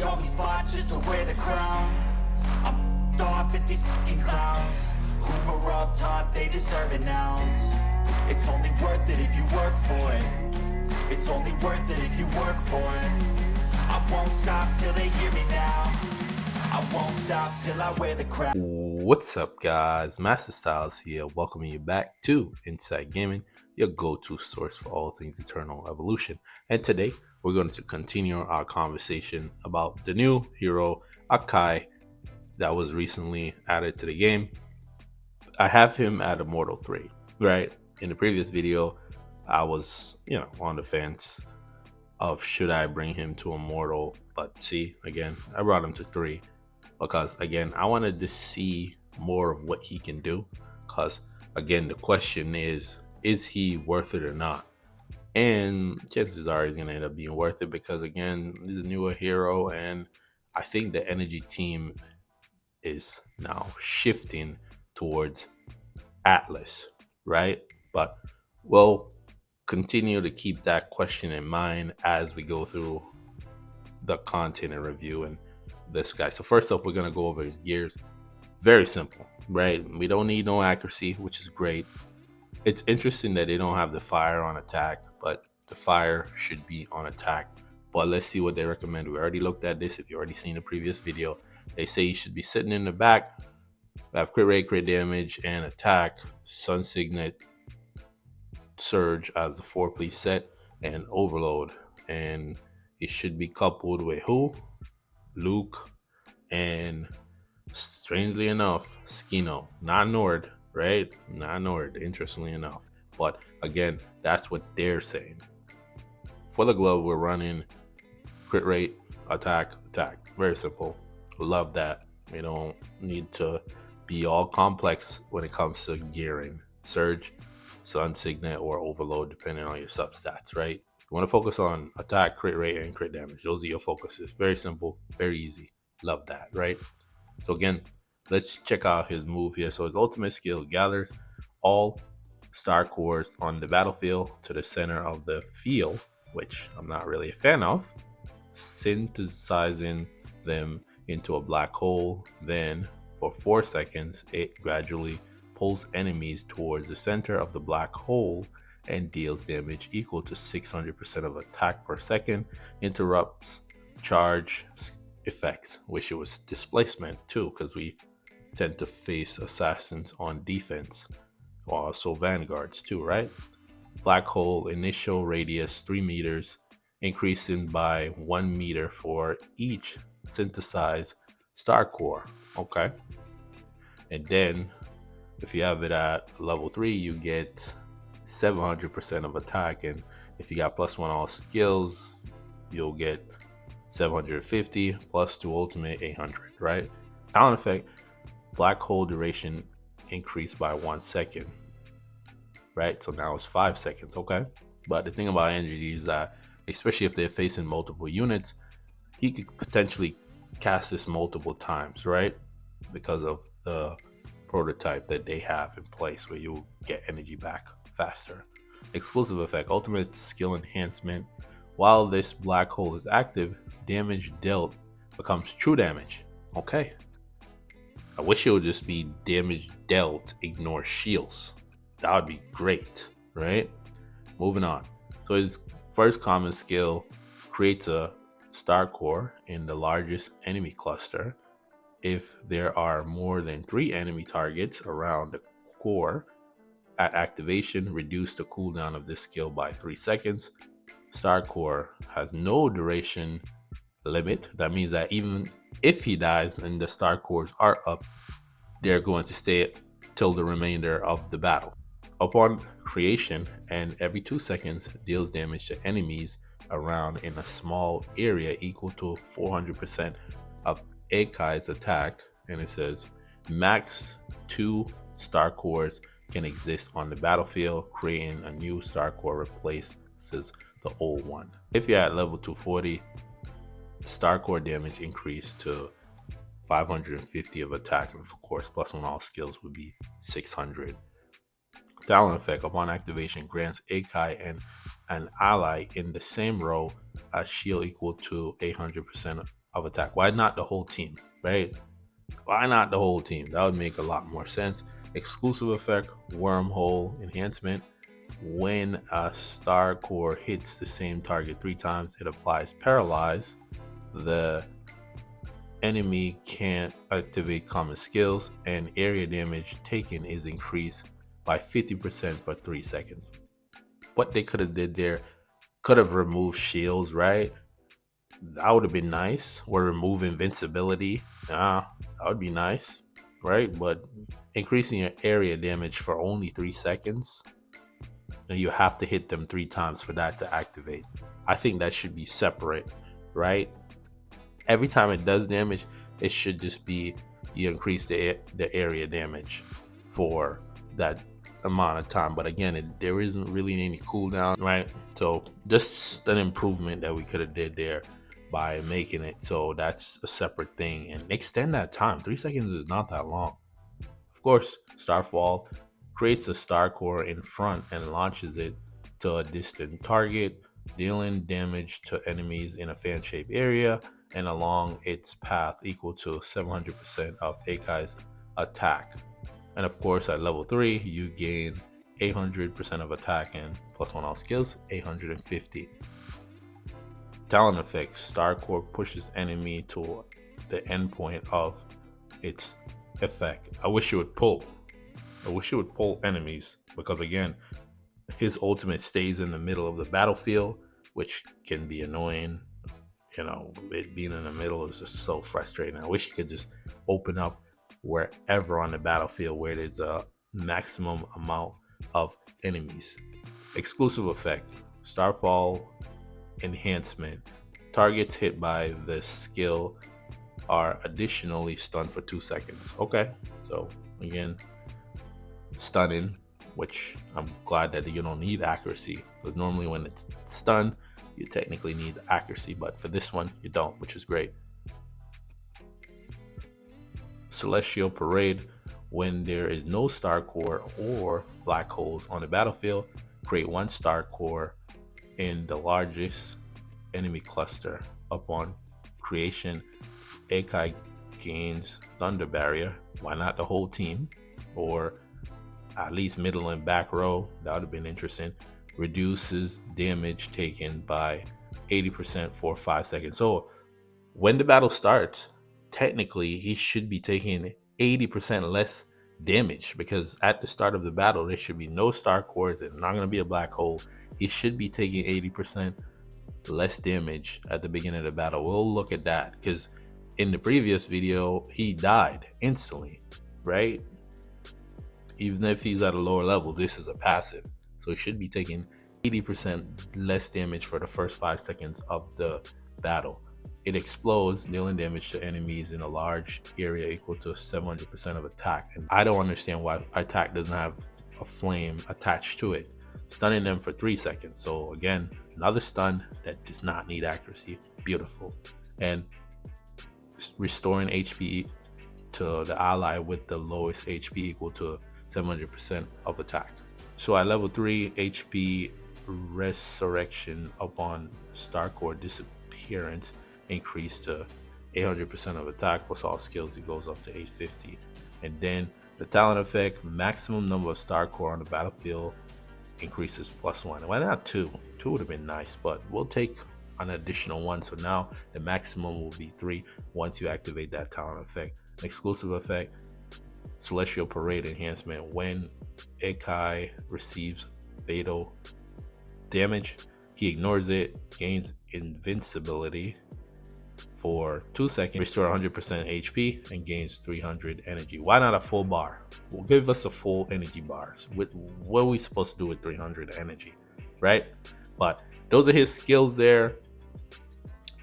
always fought just to wear the crown. I'm off at these fucking clowns who were all taught they deserve an ounce. It's only worth it if you work for it. It's only worth it if you work for it. I won't stop till they hear me now. I won't stop till I wear the crown. What's up, guys? Master Styles here, welcoming you back to Inside Gaming, your go-to source for all things Eternal Evolution. And today, we're going to continue our conversation about the new hero, Akai, that was recently added to the game. I have him at Immortal 3, right? In the previous video, I was, on the fence of should I bring him to Immortal, but see, again, I brought him to 3 because, again, I wanted to see more of what he can do because, again, the question is he worth it or not? And chances are he's going to end up being worth it because, again, he's a newer hero, and I think the energy team is now shifting towards Atlas, right? But we'll continue to keep that question in mind as we go through the content and review and this guy. So first up, we're going to go over his gears. Very simple, right? We don't need no accuracy, which is great. It's interesting that they don't have the fire on attack, but the fire should be on attack. But let's see what they recommend. We already looked at this. If you already seen the previous video, they say you should be sitting in the back, have crit rate, crit damage, and attack, Sun Signet, Surge as the 4-piece set, and Overload. And it should be coupled with who? Luke, and strangely enough, Skino. Not Nord, right? Not Nord, interestingly enough. But again, that's what they're saying. For the glove, we're running crit rate, attack, attack. Very simple. Love that. We don't need to be all complex when it comes to gearing. Surge, Sun Signet, or Overload, depending on your substats, right? You want to focus on attack, crit rate, and crit damage. Those are your focuses. Very simple, very easy. Love that, right? So again, let's check out his move here. So his ultimate skill gathers all star cores on the battlefield to the center of the field, which I'm not really a fan of, synthesizing them into a black hole. Then for 4 seconds, it gradually pulls enemies towards the center of the black hole and deals damage equal to 600% of attack per second, interrupts charge effects, which it was displacement too, because we tend to face assassins on defense, also vanguards too, right? Black hole initial radius 3 meters, increasing by 1 meter for each synthesized star core. Okay, and then if you have it at level 3, you get 700% of attack, and if you got +1 all skills, you'll get 750 +2 ultimate 800, right? Talent effect, black hole duration increased by 1 second, right? So now it's 5 seconds, okay? But the thing about energy is that, especially if they're facing multiple units, he could potentially cast this multiple times, right? Because of the prototype that they have in place where you get energy back faster. Exclusive effect, ultimate skill enhancement. While this black hole is active, damage dealt becomes true damage. Okay. I wish it would just be damage dealt, ignore shields. That would be great, right? Moving on. So his first common skill creates a star core in the largest enemy cluster. If there are more than 3 enemy targets around the core at activation, reduce the cooldown of this skill by 3 seconds. Star core has no duration limit. That means that even if he dies and the star cores are up, they're going to stay till the remainder of the battle. Upon creation, and every 2 seconds, deals damage to enemies around in a small area equal to 400% of Akai's attack. And it says max 2 star cores can exist on the battlefield, creating a new star core replaces the old one. If you're at level 240, star core damage increased to 550 of attack, and of course +1 all skills would be 600. Talent effect, upon activation, grants Akai and an ally in the same row a shield equal to 800% of attack. Why not the whole team, right? Why not the whole team? That would make a lot more sense. Exclusive effect, wormhole enhancement. When a star core hits the same target 3 times, it applies paralyze. The enemy can't activate common skills, and area damage taken is increased by 50% for 3 seconds. What they could have did there, could have removed shields, right? That would have been nice. Or remove invincibility. That would be nice, right? But increasing your area damage for only 3 seconds, and you have to hit them 3 times for that to activate. I think that should be separate, right? Every time it does damage, it should just be you increase the area damage for that amount of time. But again, there isn't really any cooldown, right? So just an improvement that we could have did there by making it so that's a separate thing, and extend that time. 3 seconds is not that long. Of course, Starfall creates a star core in front and launches it to a distant target, dealing damage to enemies in a fan-shaped area and along its path equal to 700% of Akai's attack. And of course, at level 3, you gain 800% of attack and +1 all skills, 850. Talent effect, Star Core pushes enemy to the endpoint of its effect. I wish it would pull enemies, because again, his ultimate stays in the middle of the battlefield, which can be annoying. It being in the middle is just so frustrating. I wish you could just open up wherever on the battlefield where there's a maximum amount of enemies. Exclusive effect, Starfall enhancement. Targets hit by the skill are additionally stunned for 2 seconds. Okay, so again, stunning, which I'm glad that you don't need accuracy, because normally when it's stunned, you technically need accuracy, but for this one, you don't, which is great. Celestial Parade, when there is no star core or black holes on the battlefield, create 1 star core in the largest enemy cluster. Upon creation, Akai gains Thunder Barrier. Why not the whole team? Or at least middle and back row. That would have been interesting. Reduces damage taken by 80% for 5 seconds. So when the battle starts, technically he should be taking 80% less damage, because at the start of the battle there should be no star cores. There's not going to be a black hole. He should be taking 80% less damage at the beginning of the battle. We'll look at that, because in the previous video he died instantly, right? Even if he's at a lower level, this is a passive, so he should be taking 80% less damage for the first 5 seconds of the battle. It explodes, dealing damage to enemies in a large area equal to 700% of attack. And I don't understand why attack doesn't have a flame attached to it. Stunning them for 3 seconds. So again, another stun that does not need accuracy. Beautiful. And restoring HP to the ally with the lowest HP equal to 700% of attack. So at level 3, HP resurrection upon star core disappearance increased to 800% of attack plus all skills. It goes up to 850. And then the talent effect, maximum number of star core on the battlefield increases +1. Why not 2? 2 would have been nice, but we'll take an additional 1. So now the maximum will be 3 once you activate that talent effect. Exclusive effect, Celestial Parade enhancement. When Akai receives fatal damage, he ignores it, gains invincibility for 2 seconds, restore 100% HP, and gains 300 energy. Why not a full bar? Well, give us a full energy bar. What are we supposed to do with 300 energy, right? But those are his skills there.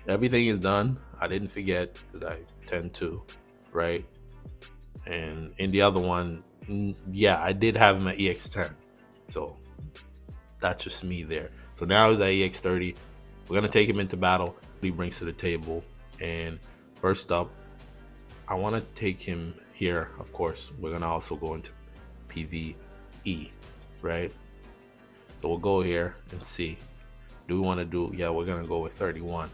Everything is done. I didn't forget, because I tend to, right? And in the other one, yeah, I did have him at EX10. So that's just me there. So now he's at EX30. We're going to take him into battle. He brings to the table. And first up, I want to take him here. Of course, we're going to also go into PvE, right? So we'll go here and see. Do we want to do, yeah, we're going to go with 31.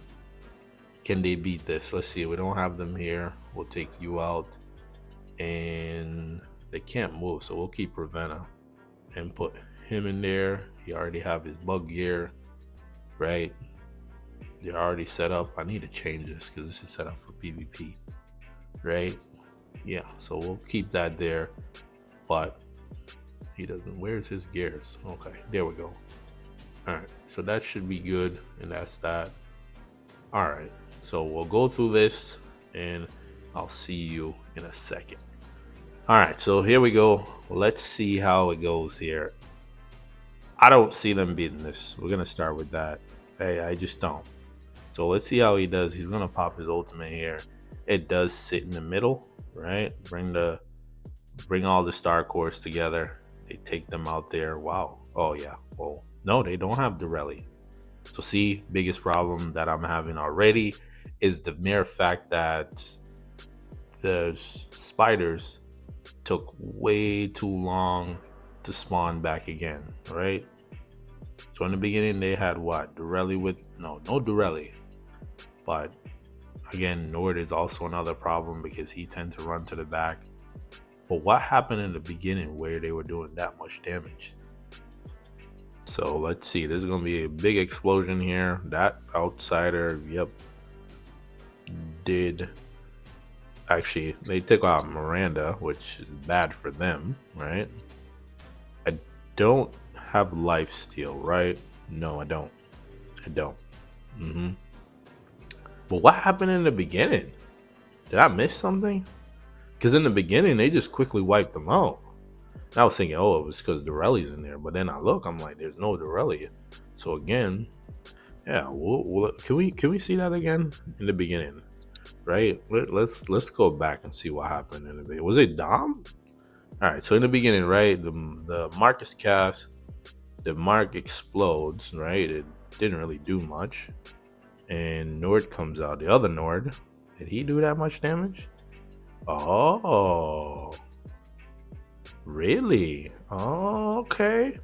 Can they beat this? Let's see. We don't have them here. We'll take you out. And they can't move, so we'll keep Ravenna and put him in there. He already have his bug gear, right? They're already set up. I need to change this because this is set up for PvP, right? Yeah, so we'll keep that there. But he doesn't. Where's his gears? Okay, there we go. All right, so that should be good, and that's that. All right, so we'll go through this, and I'll see you in a second. All right, so here we go. Let's see how it goes here. I don't see them beating this. We're gonna start with that. Hey, I just don't. So let's see how he does. He's gonna pop his ultimate here. It does sit in the middle, right? Bring all the star cores together. They take them out there. Wow. Oh yeah. Well, no, they don't have Dorelli. So see, biggest problem that I'm having already is the mere fact that the spiders took way too long to spawn back again, right? So in the beginning they had what? Dorelli with no Dorelli. But again, Nord is also another problem because he tends to run to the back. But what happened in the beginning where they were doing that much damage? So let's see. There's going to be a big explosion here. That outsider, yep, did. Actually, they took out Miranda, which is bad for them, right? I don't have lifesteal, right? No, I don't. But what happened in the beginning? Did I miss something? Because in the beginning, they just quickly wiped them out. And I was thinking, oh, it was because Dorelli's in there. But then I look, I'm like, there's no Dorelli. So again, yeah, can we see that again in the beginning? Right? Let's go back and see what happened in the beginning. Was it Dom? All right, so in the beginning, right, the mark is cast, the mark explodes, right? It didn't really do much. And Nord comes out. The other Nord, did he do that much damage? Oh, really? Oh, okay.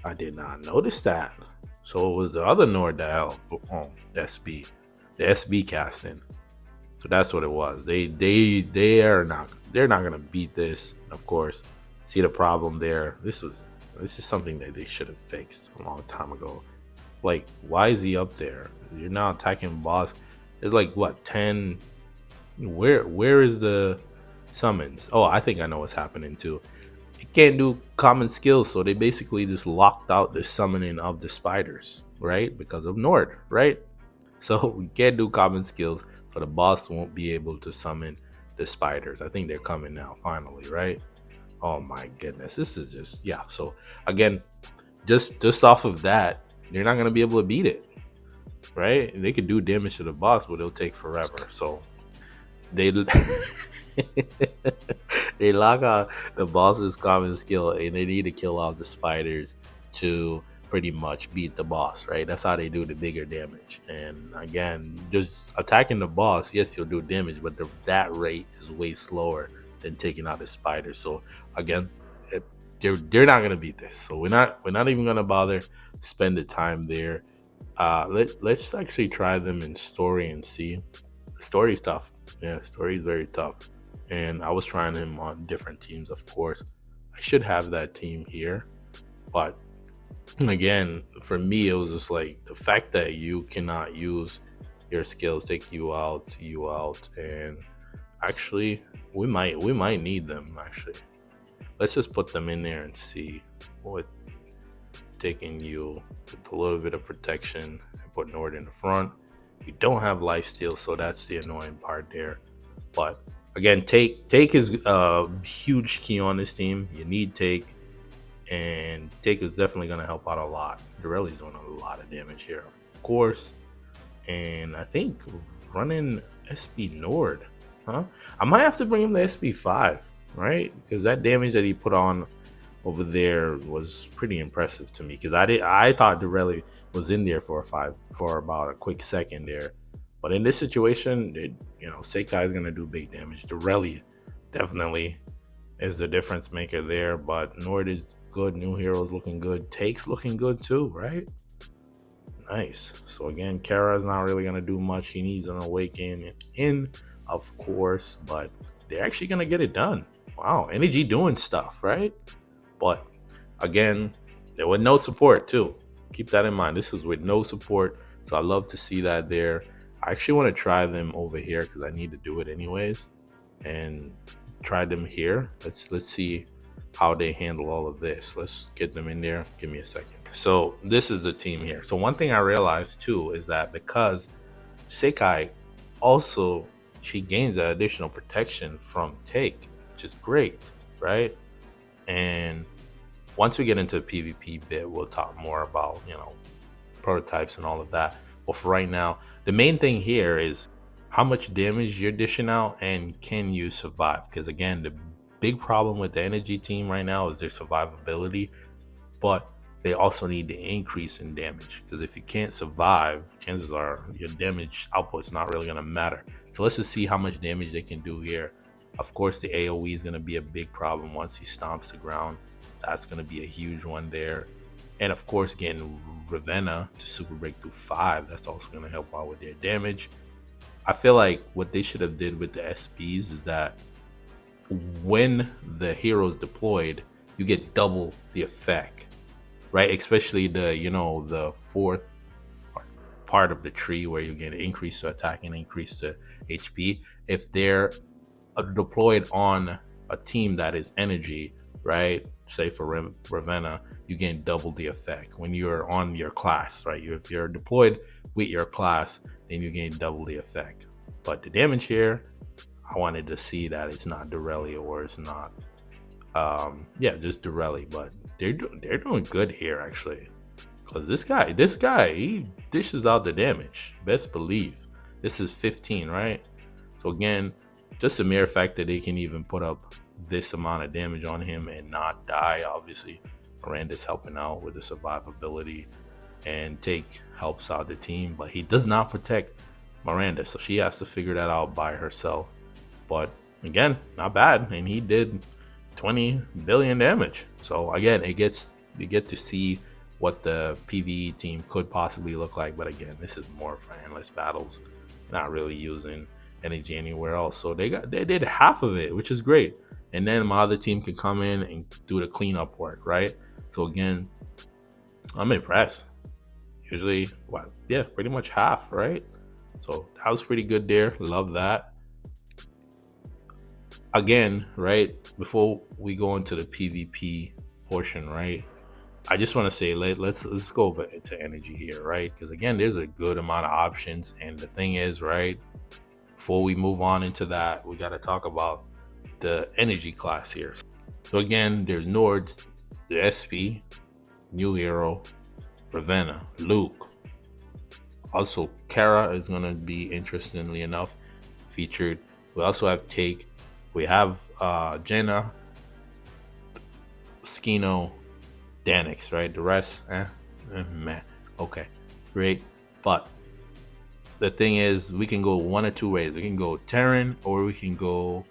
I did not notice that. So it was the other Nord that helped the SB casting. So that's what it was. They're not gonna beat this, of course. See the problem there? This is something that they should have fixed a long time ago. Like, why is he up there? You're now attacking boss. It's like what, 10? Where is the summons? Oh, I think I know what's happening too. It can't do common skills, so they basically just locked out the summoning of the spiders, right? Because of Nord, right? So we can't do common skills, so the boss won't be able to summon the spiders. I think they're coming now, finally, right? Oh my goodness, this is just, yeah. So again, just off of that, you're not gonna be able to beat it, right? They could do damage to the boss, but it'll take forever. So they they lock out the boss's common skill, and they need to kill off the spiders to pretty much beat the boss, right? That's how they do the bigger damage. And again, just attacking the boss, yes, you'll do damage, but that rate is way slower than taking out the spiders. So again, they're not gonna beat this. So we're not even gonna bother spend the time there. Let's actually try them in story and see. Story is tough. Yeah, story is very tough. And I was trying him on different teams, of course. I should have that team here, but again, for me, it was just like the fact that you cannot use your skills take you out, and actually, we might need them. Actually, let's just put them in there and see what taking you with a little bit of protection and put Nord in the front. We don't have lifesteal, so that's the annoying part there. But again, Taec is a huge key on this team. You need Taec, and Taec is definitely going to help out a lot. Dorelli's doing a lot of damage here, of course. And I think running SB Nord, huh? I might have to bring him to SB5, right? Because that damage that he put on over there was pretty impressive to me. Because I thought Dorelli was in there for about a quick second there. But in this situation, Sakai is going to do big damage. Dorelli definitely is the difference maker there. But Nord is good. New heroes looking good. Taec's looking good too, right? Nice. So again, Kara is not really gonna do much. He needs an awaken in, of course, but they're actually gonna get it done. Wow, energy doing stuff, right? But again, there was no support too. Keep that in mind. This was with no support, so I love to see that there. I actually want to try them over here because I need to do it anyways, and try them here. Let's see how they handle all of this. Let's get them in there. Give me a second. So this is the team here. So one thing I realized too is that because Sakai also, she gains that additional protection from Taec, which is great, right? And once we get into the PvP bit, we'll talk more about, prototypes and all of that. But for right now, the main thing here is how much damage you're dishing out and can you survive? Because again, the big problem with the energy team right now is their survivability, but they also need the increase in damage, because if you can't survive, chances are your damage output is not really going to matter. So let's just see how much damage they can do here. Of course, the AoE is going to be a big problem once he stomps the ground. That's going to be a huge one there. And of course, getting Ravenna to super break through 5, that's also going to help out with their damage. I feel like what they should have did with the SPs is that when the hero's deployed, you get double the effect, right? Especially the fourth part of the tree where you get an increase to attack and increase to HP. If they're deployed on a team that is energy, right? Say for Ravenna, you gain double the effect when you're on your class, right? If you're deployed with your class, then you gain double the effect. But the damage here, I wanted to see that it's not Dorelli or it's not, just Dorelli. But they're doing good here actually, because this guy, he dishes out the damage. Best believe. This is 15, right? So again, just the mere fact that they can even put up this amount of damage on him and not die. Obviously, Miranda's helping out with the survivability, and Taec helps out the team, but he does not protect Miranda, so she has to figure that out by herself. But again, not bad, and he did 20 billion damage. So again, you get to see what the PvE team could possibly look like. But again, this is more for endless battles, not really using energy anywhere else. So they did half of it, which is great. And then my other team can come in and do the cleanup work, right? So again, I'm impressed. Usually, pretty much half, right? So that was pretty good there. Love that. Again, right, before we go into the PvP portion, right, I just want to say let's go over to energy here, right? Because again, there's a good amount of options, and the thing is, right, before we move on into that, we got to talk about the energy class here. So again, there's Nords, the SP, new hero, Ravenna, Luke. Also, Kara is going to be, interestingly enough, featured. We also have Taec. We have Jenna, Skino, Danix, right? The rest, meh. Okay, great. But the thing is, we can go one or two ways. We can go Terran or we can go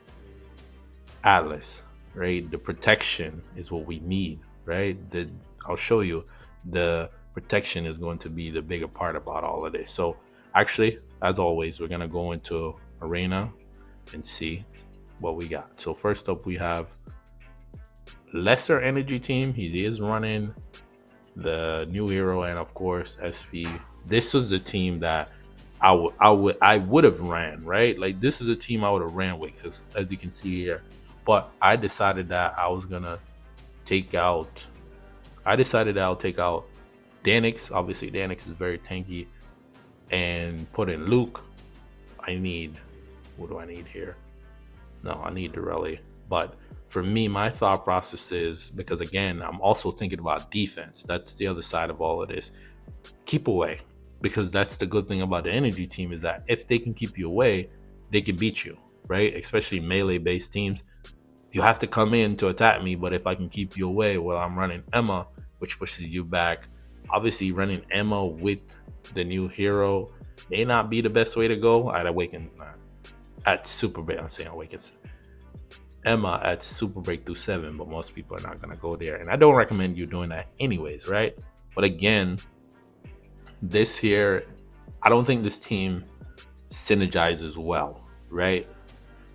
Atlas, right? The protection is what we need, right? I'll show you. The protection is going to be the bigger part about all of this. So actually, as always, we're going to go into Arena and see what we got. So first up, we have lesser energy team. He is running the new hero and of course SP. This was the team that I would have ran, right? Like this is a team I would have ran with, because as you can see here. But I decided that I was gonna take out. I'll take out Danix. Obviously, Danix is very tanky, and put in Luke. What do I need here? No, I need Dorelli. But for me, my thought process is, because again, I'm also thinking about defense. That's the other side of all of this. Keep away, because that's the good thing about the energy team, is that if they can keep you away, they can beat you, right? Especially melee-based teams. You have to come in to attack me, but if I can keep you away, well, I'm running Emma, which pushes you back. Obviously, running Emma with the new hero may not be the best way to go. At Super Break, I'm saying Awaken Emma at Super Breakthrough 7, but most people are not going to go there. And I don't recommend you doing that anyways, right? But again, this here, I don't think this team synergizes well, right?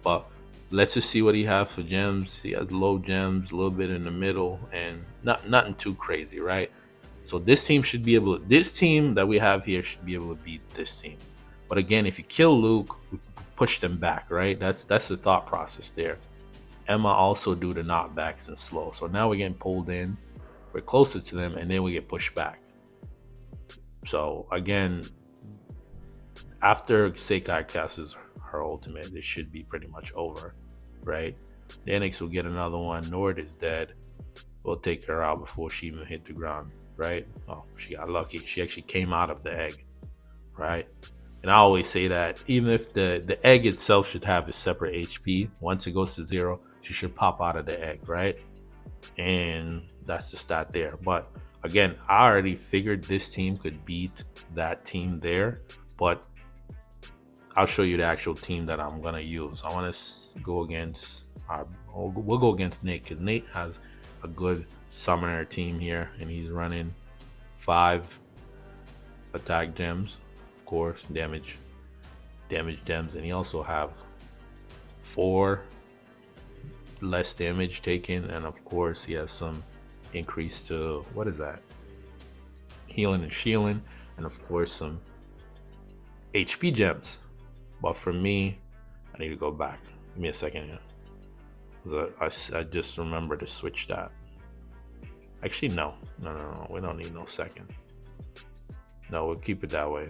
But let's just see what he has for gems. He has low gems, a little bit in the middle, and nothing too crazy, right? So this team should be able to, this team that we have here should be able to beat this team. But again, if you kill Luke, we push them back, right? That's the thought process there. Emma also do the knockbacks and slow. So now we're getting pulled in, we're closer to them, and then we get pushed back. So again, after Sakai casts her ultimate, it should be pretty much over, right? Danix will get another one. Nord is dead. We'll take her out before she even hit the ground, right? Oh, she got lucky. She actually came out of the egg, right? And I always say that even if the egg itself should have a separate HP, once it goes to 0, she should pop out of the egg, right? And that's the stat there. But again, I already figured this team could beat that team there, but I'll show you the actual team that I'm gonna use. I want to go against we'll go against Nate, because Nate has a good summoner team here, and he's running 5 attack gems, of course, damage gems, and he also have 4 less damage taken, and of course he has some increase to, what is that, healing and shielding, and of course some HP gems. But for me, I need to go back. Give me a second here. I just remembered to switch that. Actually, no. We don't need no second. No, we'll keep it that way.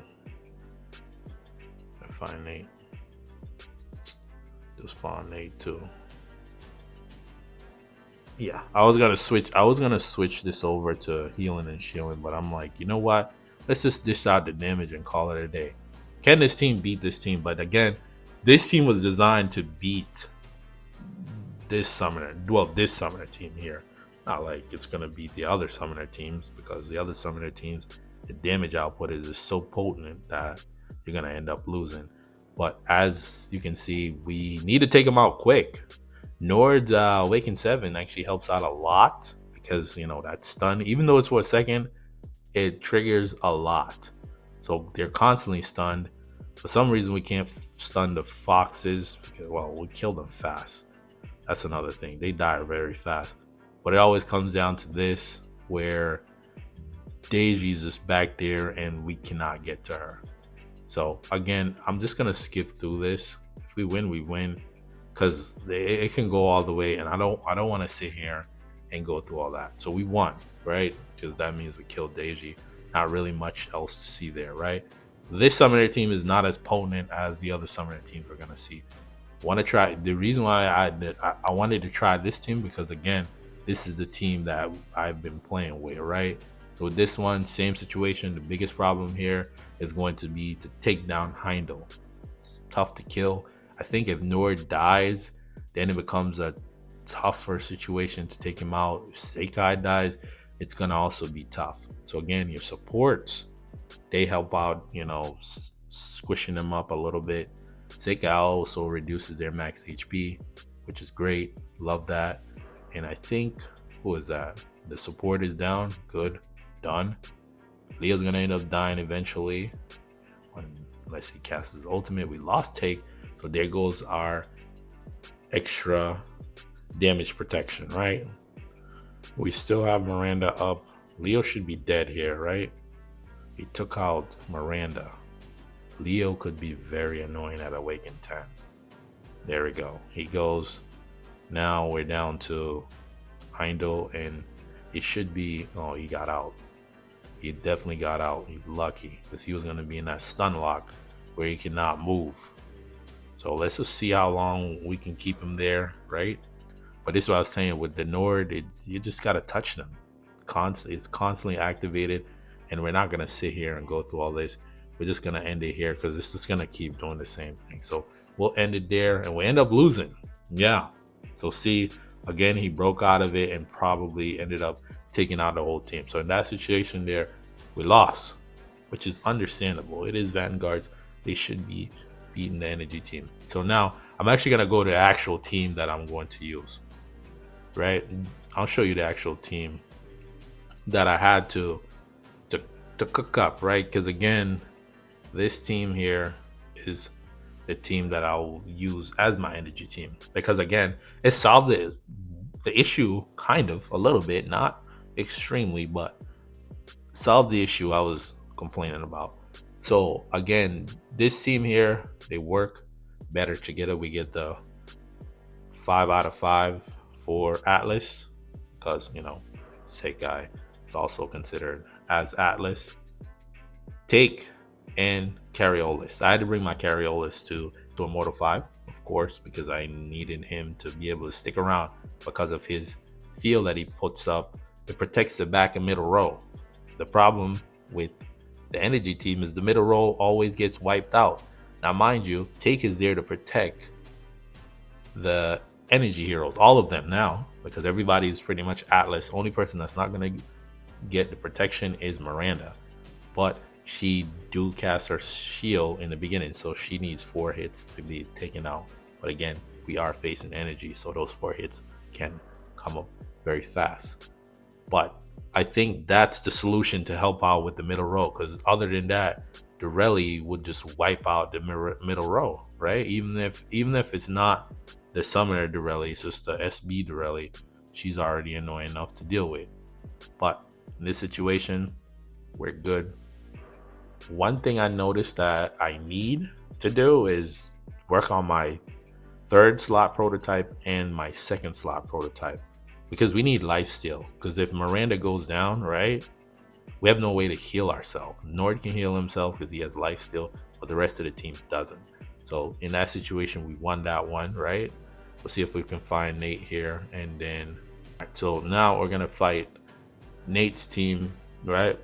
I find Nate. Just find Nate too. Yeah, I was gonna switch this over to healing and shielding, but I'm like, you know what? Let's just dish out the damage and call it a day. Can this team beat this team? But again, this team was designed to beat this summoner team here. Not like it's gonna beat the other summoner teams, because the other summoner teams, the damage output is just so potent that you're gonna end up losing. But as you can see, we need to take them out quick. Nord's Awakened 7 actually helps out a lot, because that stun, even though it's for a second, it triggers a lot. So they're constantly stunned. For some reason, we can't stun the foxes because, well, we kill them fast. That's another thing. They die very fast. But it always comes down to this, where Daisy's just back there and we cannot get to her. So again, I'm just gonna skip through this. If we win, we win, because it can go all the way, and I don't want to sit here and go through all that. So we won, right? Because that means we killed Daisy. Not really much else to see there, right? This summoner team is not as potent as the other summoner teams we're gonna see. Want to try the reason why I wanted to try this team, because again, this is the team that I've been playing with, right? So with this one, same situation. The biggest problem here is going to be to take down Heindel. It's tough to kill. I think if Nord dies, then it becomes a tougher situation to take him out. If Sakai dies, it's gonna also be tough. So again, your supports, they help out, squishing them up a little bit. Sakai also reduces their max HP, which is great. Love that. And I think, who is that? The support is down. Good. Done. Leo's gonna end up dying eventually, unless he casts his ultimate. We lost Taec, so there goes our extra damage protection, right? We still have Miranda up. Leo should be dead here, right? He took out Miranda. Leo could be very annoying at Awakened 10. There we go. He goes. Now we're down to Heindel, and it should be, oh, he got out. He definitely got out. He's lucky, because he was going to be in that stun lock where he cannot move. So let's just see how long we can keep him there, right? But this is what I was saying with the Nord. You just got to touch them. It's constantly activated, and we're not going to sit here and go through all this. We're just going to end it here, because it's just going to keep doing the same thing. So we'll end it there, and we end up losing. Yeah. So see, again, he broke out of it and probably ended up taking out the whole team. So in that situation there, we lost, which is understandable. It is Vanguards. They should be beating the energy team. So now I'm actually going to go to the actual team that I'm going to use, right? I'll show you the actual team that I had to to cook up, right? Because again, this team here is the team that I'll use as my energy team, because again, it solved the issue kind of a little bit, not extremely, but solved the issue I was complaining about. So again, this team here, they work better together. We get the 5 out of 5 for Atlas, because Sakai is also considered as Atlas. Taec and Kareolis. I had to bring my Kareolis to Immortal 5, of course, because I needed him to be able to stick around because of his field that he puts up. It protects the back and middle row. The problem with the energy team is the middle row always gets wiped out. Now, mind you, Taec is there to protect the energy heroes, all of them now, because everybody's pretty much Atlas. Only person that's not going to get the protection is Miranda, but she do cast her shield in the beginning, so she needs 4 hits to be taken out. But again, we are facing energy, so those 4 hits can come up very fast. But I think that's the solution to help out with the middle row, because other than that, Dorelli would just wipe out the middle row, right? Even if it's not the summoner Dorelli, it's just the SB Dorelli, she's already annoying enough to deal with. But in this situation, we're good. One thing I noticed that I need to do is work on my 3rd slot prototype and my 2nd slot prototype, because we need lifesteal. Because if Miranda goes down, right, we have no way to heal ourselves. Nord can heal himself because he has lifesteal, but the rest of the team doesn't. So in that situation, we won that one, right? We'll see if we can find Nate here, and then so now we're gonna fight Nate's team, right?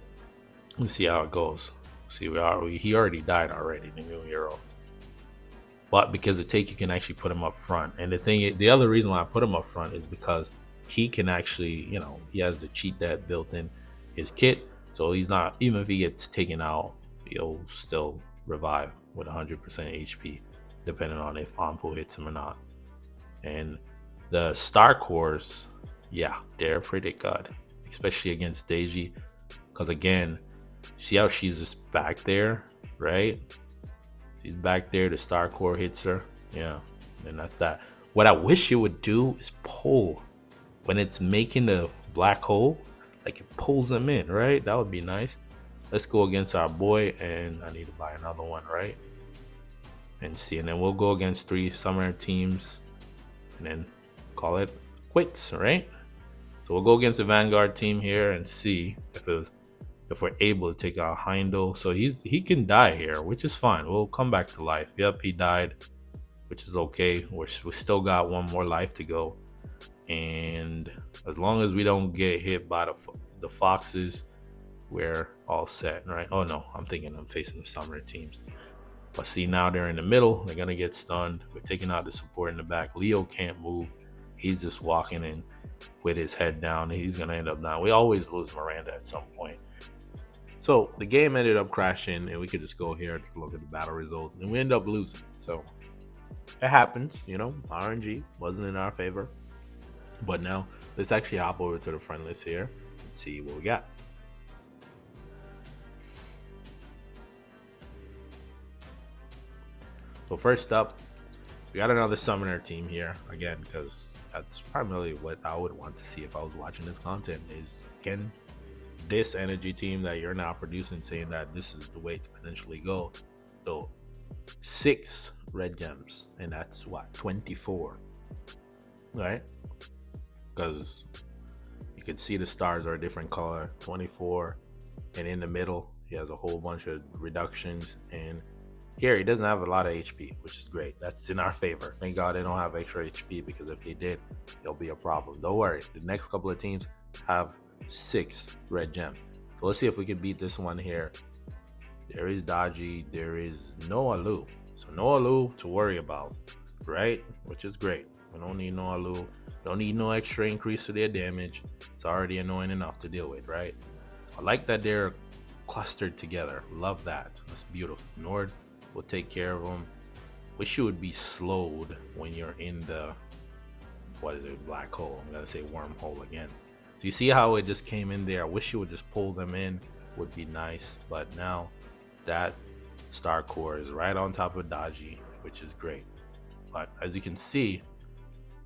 Let's see how it goes. See, he already died already, the new hero. But because of Taec, you can actually put him up front. And the other reason why I put him up front is because he can actually, he has the cheat that built in his kit. So he's not, even if he gets taken out, he'll still revive with 100% HP, depending on if Ampo hits him or not. And the Star Cores, yeah, they're pretty good, especially against Deji. Because again, see how she's just back there, right? She's back there, the Star Core hits her. Yeah, and that's that. What I wish it would do is pull. When it's making the black hole, like it pulls them in, right? That would be nice. Let's go against our boy, and I need to buy another one, right? And see, and then we'll go against 3 summer teams, and then call it quits, right? So we'll go against the Vanguard team here and see if we're able to take out Heindel. So he can die here, which is fine. We'll come back to life. Yep, he died, which is okay. We still got 1 more life to go, and as long as we don't get hit by the foxes, we're all set, right? Oh no, I'm facing the summer teams. But see, now they're in the middle. They're gonna get stunned. We're taking out the support in the back. Leo can't move. He's just walking in with his head down. He's gonna end up down. We always lose Miranda at some point. So the game ended up crashing, and we could just go here to look at the battle results, and we end up losing. So it happens, RNG wasn't in our favor. But now let's actually hop over to the friend list here and see what we got. So first up, we got another summoner team here again, because that's primarily what I would want to see if I was watching this content, is can this energy team that you're now producing, saying that this is the way to potentially go. So 6 red gems, and that's what, 24, right? Because you can see the stars are a different color, 24, and in the middle he has a whole bunch of reductions, and here he doesn't have a lot of HP, which is great. That's in our favor. Thank God they don't have extra HP, because if they did, it'll be a problem. Don't worry, the next couple of teams have 6 red gems. So let's see if we can beat this one here. There is Dodgy, there is no Alu. So no Alu to worry about, right? Which is great. We don't need no Alu. Don't need no extra increase to their damage. It's already annoying enough to deal with, right? So I like that they're clustered together. Love that. That's beautiful. Nord will take care of them. Wish you would be slowed when you're in the, black hole. I'm gonna say wormhole again. So you see how it just came in there? I wish you would just pull them in would be nice, but now that Star Core is right on top of Daji, which is great. But as you can see,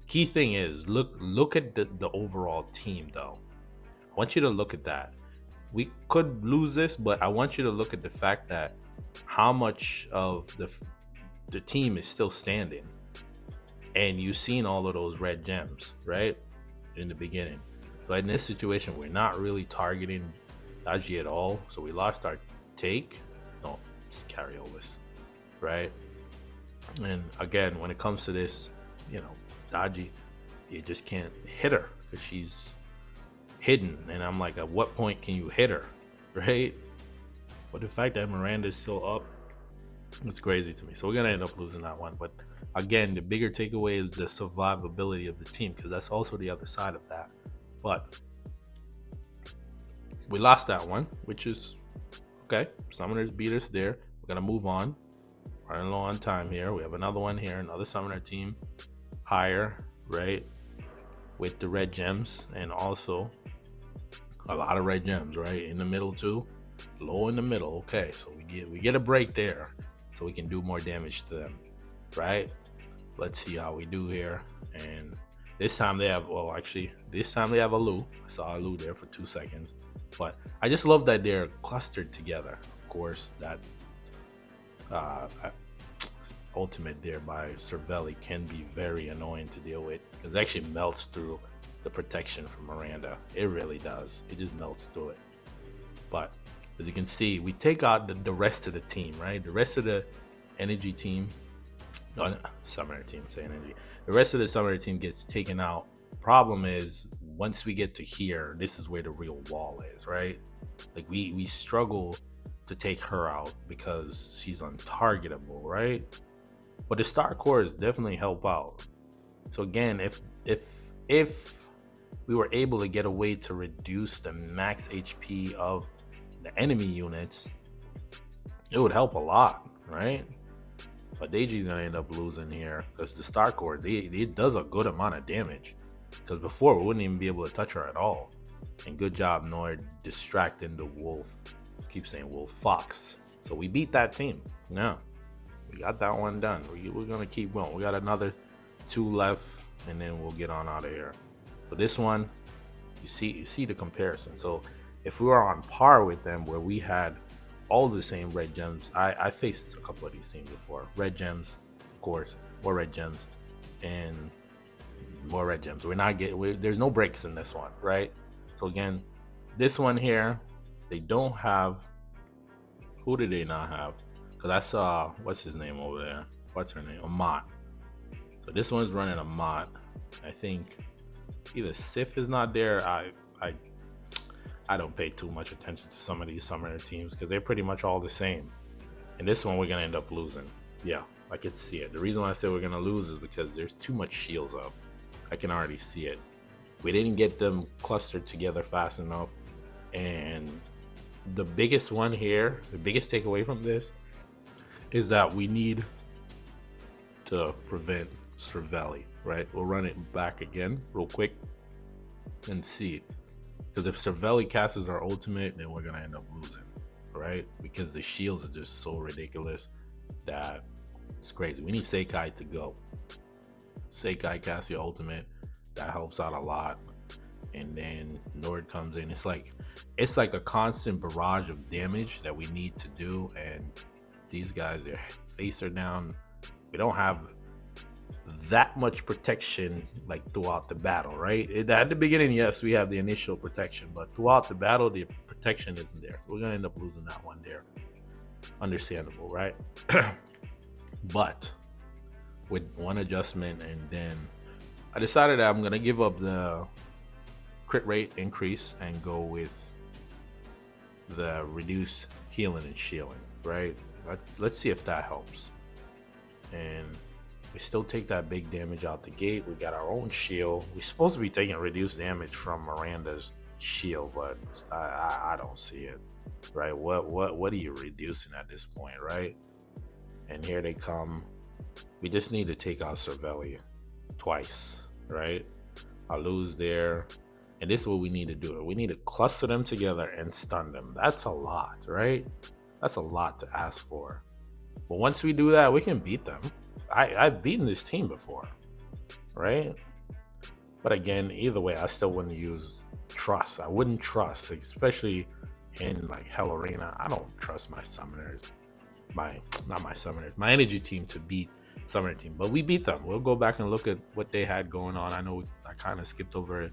key thing is look at the overall team though. I want you to look at that. We could lose this, but I want you to look at the fact that how much of the team is still standing. And you've seen all of those red gems, right? In the beginning. So in this situation, we're not really targeting Daji at all. So we lost our Taec. No, it's Kareolis, right? And again, when it comes to this, Daji, you just can't hit her because she's hidden. And I'm like, at what point can you hit her, right? But the fact that Miranda's still up, it's crazy to me. So we're gonna end up losing that one. But again, the bigger takeaway is the survivability of the team, because that's also the other side of that. But we lost that one, which is okay. Summoners beat us there. We're gonna move on. Running low on time here. We have another one here, another summoner team higher, right? With the red gems, and also a lot of red gems, right? In the middle too. Low in the middle. Okay, so we get a break there, so we can do more damage to them, right? Let's see how we do here. And this time they have, this time they have a Lu. I saw a Lu there for 2 seconds, but I just love that they're clustered together. Of course, that ultimate there by Cervelli can be very annoying to deal with, because it actually melts through the protection from Miranda. It really does. It just melts through it. But as you can see, we take out the rest of the team, right? The rest of the energy team, summoner team, say energy. The rest of the summoner team gets taken out. Problem is, once we get to here, this is where the real wall is, right? Like we struggle to take her out because she's untargetable, right? But the Star Cores definitely help out. So again, if we were able to get a way to reduce the max HP of the enemy units, it would help a lot, right? But Deiji's gonna end up losing here because the Star Core, it does a good amount of damage. Because before we wouldn't even be able to touch her at all. And good job, Nord, distracting the wolf. I keep saying wolf, fox. So we beat that team. Yeah, we got that one done. We're gonna keep going. We got another 2 left, and then we'll get on out of here. But this one, you see the comparison. So if we were on par with them, where we had all the same red gems, I faced a couple of these teams before. Red gems, of course, more red gems, and more red gems. There's no breaks in this one, right? So again, this one here, they don't have. Who did they not have? Because I saw, what's his name over there? What's her name? Amat. So this one's running Amat. I think either Sif is not there. I don't pay too much attention to some of these summoner teams because they're pretty much all the same. And this one we're gonna end up losing. Yeah, I can see it. The reason why I say we're gonna lose is because there's too much shields up. I can already see it. We didn't get them clustered together fast enough. And the biggest one here, the biggest takeaway from this is that we need to prevent Cervelli, right? We'll run it back again real quick and see. Because if Cervelli casts our ultimate, then we're gonna end up losing, right? Because the shields are just so ridiculous that it's crazy. We need Sakai to go. Sakai casts your ultimate, that helps out a lot. And then Nord comes in. It's like a constant barrage of damage that we need to do. And these guys, their face are down. We don't have that much protection like throughout the battle, right? At the beginning, yes, we have the initial protection, but throughout the battle, the protection isn't there. So we're gonna end up losing that one there. Understandable, right? But with one adjustment, and then I decided that I'm gonna give up the crit rate increase and go with the reduced healing and shielding, right? Let's see if that helps. And we still take that big damage out the gate. We got our own shield. We're supposed to be taking reduced damage from Miranda's shield, but I don't see it, right? What are you reducing at this point, right? And here they come. We just need to take out Cervelli twice, right? I lose there. And this is what we need to do. We need to cluster them together and stun them. That's a lot, right? That's a lot to ask for. But once we do that, we can beat them. I've beaten this team before, right? But again, either way, I still wouldn't use trust. I wouldn't trust, especially in like Hell Arena. I don't trust my summoners, my energy team to beat summoner team. But we beat them. We'll go back and look at what they had going on. I know I kind of skipped over it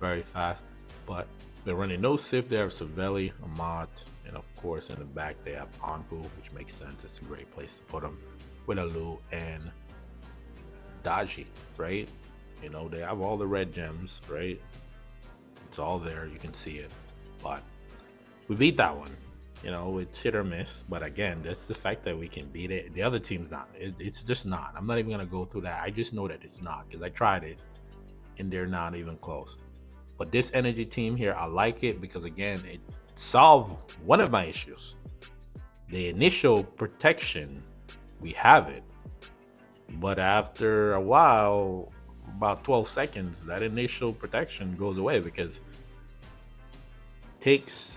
very fast, but they're running no Sif. They have Savelli, Amat, and of course in the back they have Anpu, which makes sense. It's a great place to put them with Alu and Daji, right? You know, they have all the red gems, right? It's all there. You can see it. But we beat that one. You know, it's hit or miss. But again, that's the fact that we can beat it. The other team's not. It's just not. I'm not even going to go through that. I just know that it's not because I tried it and they're not even close. But this energy team here, I like it because, again, it solved one of my issues. The initial protection, we have it. But after a while, about 12 seconds, that initial protection goes away because Taec's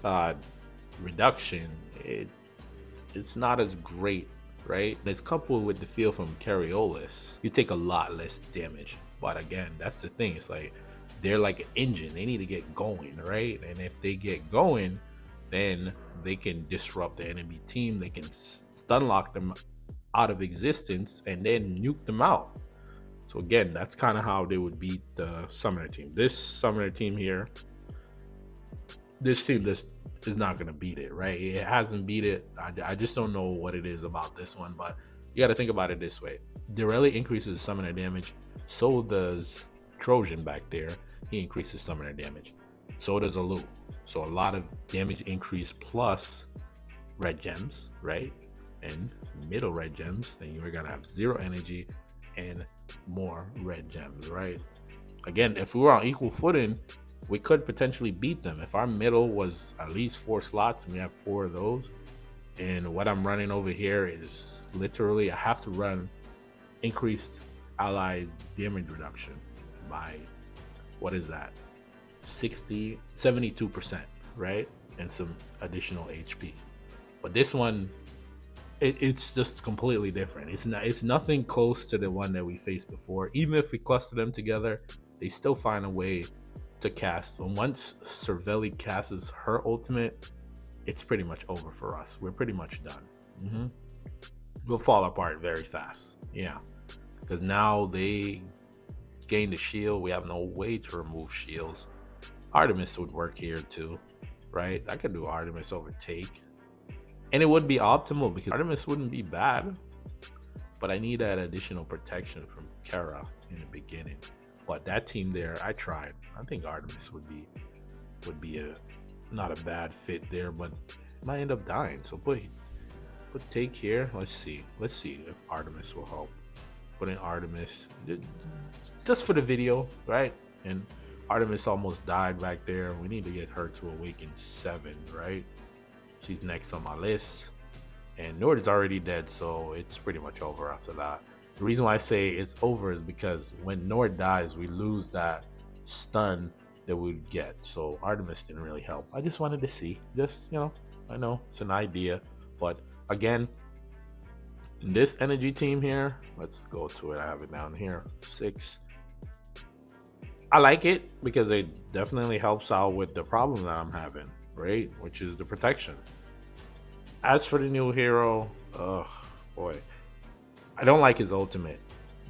reduction, it's not as great, right? And it's coupled with the feel from Kareolis. You take a lot less damage. But again, that's the thing. It's like they're like an engine. They need to get going, right? And if they get going, then they can disrupt the enemy team. They can stun lock them out of existence and then nuke them out. So again, that's kind of how they would beat the summoner team. This summoner team here, this team is not going to beat it, right? It hasn't beat it. I just don't know what it is about this one, but you got to think about it this way. Direlli increases summoner damage. So does Trojan back there. He increases summoner damage. So does Alu. So a lot of damage increase plus red gems, right? And middle red gems. Then you're going to have 0 energy and more red gems, right? Again, if we were on equal footing, we could potentially beat them. If our middle was at least 4 slots and we have 4 of those, and what I'm running over here is literally I have to run increased allied damage reduction by, what is that, 72%, right? And some additional HP. But this one, it's just completely different. It's nothing close to the one that we faced before. Even if we cluster them together, they still find a way to cast. And once Cervelli casts her ultimate, it's pretty much over for us. We're pretty much done. We'll fall apart very fast. Yeah, because now they gain the shield. We have no way to remove shields. Artemis would work here too, right? I could do Artemis over Taec. And it would be optimal because Artemis wouldn't be bad, but I need that additional protection from Kara in the beginning. But that team there, I tried. I think Artemis would be a not a bad fit there, but it might end up dying. So put Taec here. Let's see if Artemis will help. Put in Artemis just for the video, right? And Artemis almost died back there. We need to get her to Awaken 7, right? She's next on my list. And Nord is already dead, so it's pretty much over after that. The reason why I say it's over is because when Nord dies, we lose that stun that we'd get. So Artemis didn't really help. I just wanted to see. Just, I know it's an idea. But again, this energy team here, let's go to it. I have it down here. 6. I like it because it definitely helps out with the problem that I'm having, right? Which is the protection. As for the new hero, oh boy, I don't like his ultimate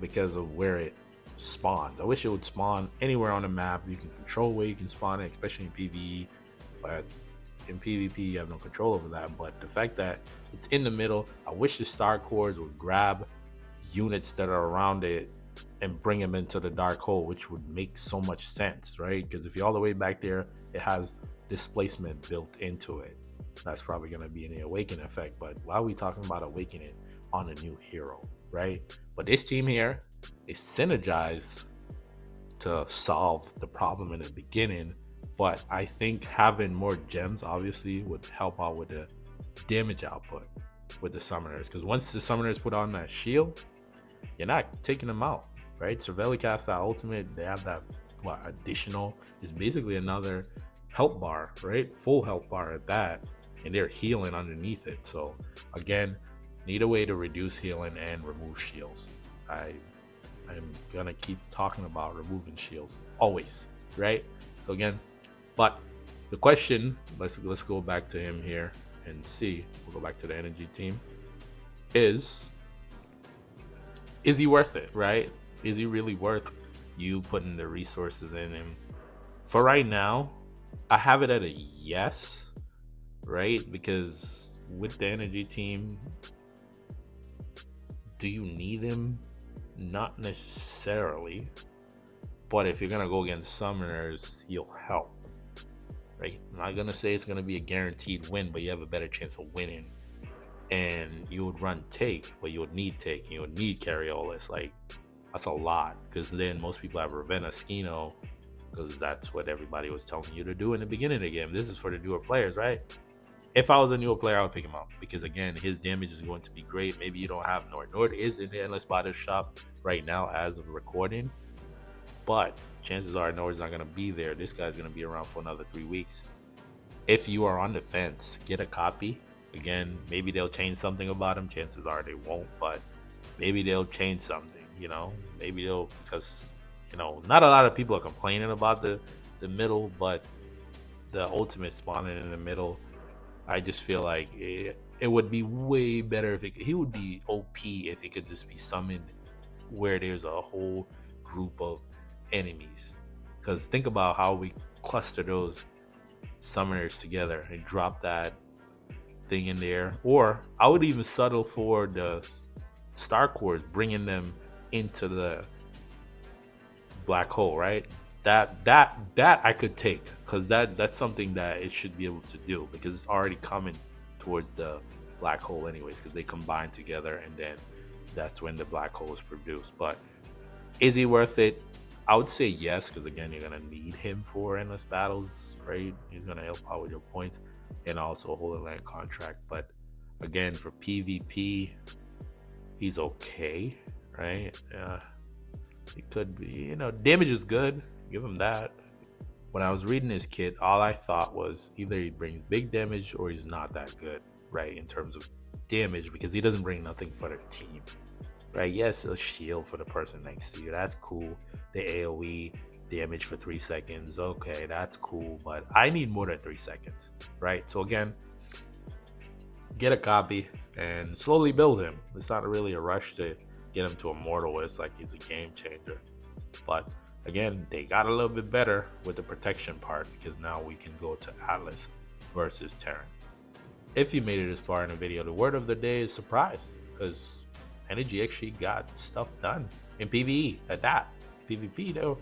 because of where it spawns. I wish it would spawn anywhere on the map. You can control where you can spawn it, especially in PvE, but in PvP you have no control over that. But the fact that it's in the middle, I wish the star cores would grab units that are around it and bring them into the dark hole, which would make so much sense, right? Because if you're all the way back there, it has displacement built into it. That's probably going to be an Awaken effect, but why are we talking about awakening on a new hero, right? But this team here is synergized to solve the problem in the beginning, but I think having more gems obviously would help out with the damage output with the summoners, because once the summoners put on that shield, you're not taking them out, right? Cervelli cast that ultimate, they have that additional. It's basically another health bar, right? Full health bar at that, and they're healing underneath it. So again, need a way to reduce healing and remove shields. I'm gonna keep talking about removing shields always, right? So again, but the question, let's go back to him here and see. We'll go back to the energy team. Is he worth it, right? Is he really worth you putting the resources in him? For right now, I have it at a yes, right? Because with the energy team, do you need him? Not necessarily. But if you're gonna go against summoners, he'll help. Right? I'm not gonna say it's gonna be a guaranteed win, but you have a better chance of winning. And you would run Taec, but you would need Taec, and you would need Kareolis. Like, that's a lot. Because then most people have Ravenna Skino, because that's what everybody was telling you to do in the beginning of the game. This is for the newer players, right? If I was a newer player, I would pick him up because again, his damage is going to be great. Maybe you don't have Nord. Nord is in the Endless Battle Shop right now as of recording, but chances are Nord's not going to be there. This guy's going to be around for another 3 weeks. If you are on the fence, get a copy. Again, maybe they'll change something about him. Chances are they won't, but maybe they'll change something, you know? Maybe they'll, because, you know, not a lot of people are complaining about the middle, but the ultimate spawning in the middle, I just feel like it would be way better if he would be OP if he could just be summoned where there's a whole group of enemies. Because think about how we cluster those summoners together and drop that thing in there. Or I would even settle for the Star Cores, bringing them into the black hole, right? That I could take, because that's something that it should be able to do, because it's already coming towards the black hole anyways, because they combine together and then that's when the black hole is produced. But is he worth it? I would say yes, because again, you're gonna need him for endless battles, right? He's gonna help out with your points and also a Holy Land contract. But again, for PvP, he's okay, right? He could be, you know, damage is good. Give him that. When I was reading his kit, all I thought was either he brings big damage or he's not that good, right? In terms of damage, because he doesn't bring nothing for the team, right? Yes, a shield for the person next to you. That's cool. The AoE damage for 3 seconds. Okay, that's cool. But I need more than 3 seconds, right? So again, get a copy and slowly build him. It's not really a rush to get him to Immortal. It's like he's a game changer. But again, they got a little bit better with the protection part, because now we can go to Atlas versus Terran. If you made it this far in the video, the word of the day is surprise, because Energy actually got stuff done in PvE at that. PvP, they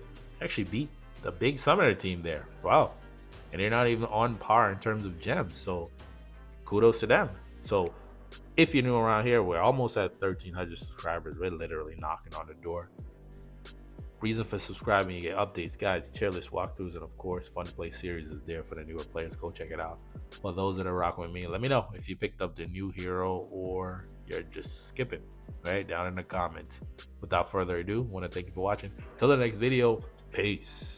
actually beat the big summoner team there. Wow. And they're not even on par in terms of gems. So kudos to them. So if you're new around here, we're almost at 1,300 subscribers. We're literally knocking on the door. Reason for subscribing, you get updates, guides, tier list walkthroughs, and of course, Fun to Play series is there for the newer players. Go check it out. For those that are rocking with me, let me know if you picked up the new hero or you're just skipping, right? Down in the comments. Without further ado, I want to thank you for watching. Till the next video, peace.